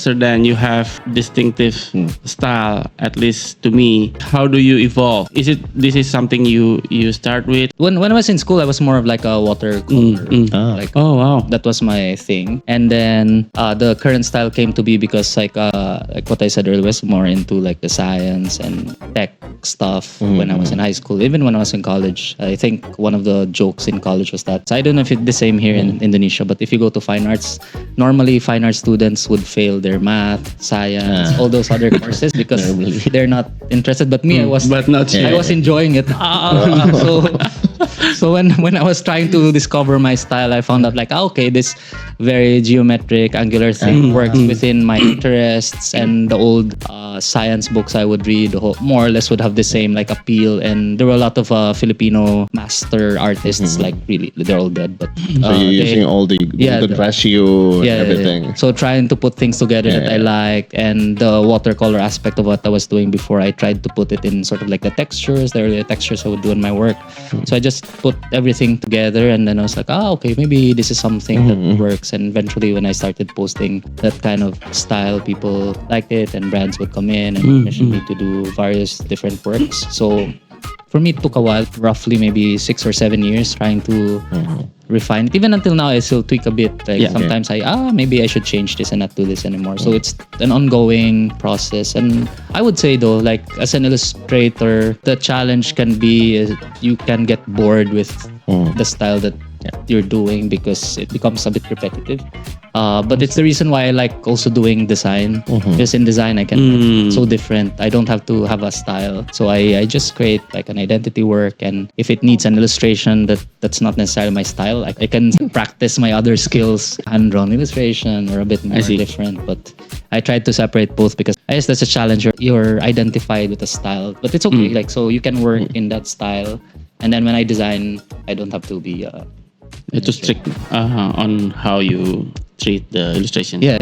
So then you have distinctive style, at least to me. How do you evolve? This is something you start with? When I was in school, I was more of like a watercolor. Like, oh wow, that was my thing. And then the current style came to be because like what I said earlier, was more into like the science and tech stuff when I was in high school. Even when I was in college, I think one of the jokes in college was that, so I don't know if it's the same here in Indonesia, but if you go to fine arts, normally fine arts students would fail their math, science, all those other courses because they're not interested. But me, I was enjoying it. So when I was trying to discover my style, I found out like, okay, this very geometric, angular thing works within my interests, and the old science books I would read more or less would have the same like appeal. And there were a lot of Filipino master artists, like really, they're all dead, but so you're using all the good ratio and everything. Yeah. So trying to put things together that I liked, and the watercolor aspect of what I was doing before, I tried to put it in sort of like the textures, the earlier textures I would do in my work. So I just put everything together, and then I was like, okay, maybe this is something that works. And eventually when I started posting that kind of style, people liked it, and brands would come in and commission me to do various different works. So for me, it took a while, roughly maybe 6 or 7 years, trying to refine it. Even until now, I still tweak a bit. Like sometimes maybe I should change this and not do this anymore. So it's an ongoing process. And I would say though, like as an illustrator, the challenge can be you can get bored with the style that you're doing because it becomes a bit repetitive. But it's the reason why I like also doing design. Because in design, I can so different. I don't have to have a style. So I just create like an identity work. And if it needs an illustration that's not necessarily my style, I can practice my other skills, hand-drawn illustration or a bit more different. But I tried to separate both because I guess that's a challenge. You're identified with a style, but it's okay. Like, so you can work in that style. And then when I design, I don't have to be too strict on how you treat the illustration. Yeah.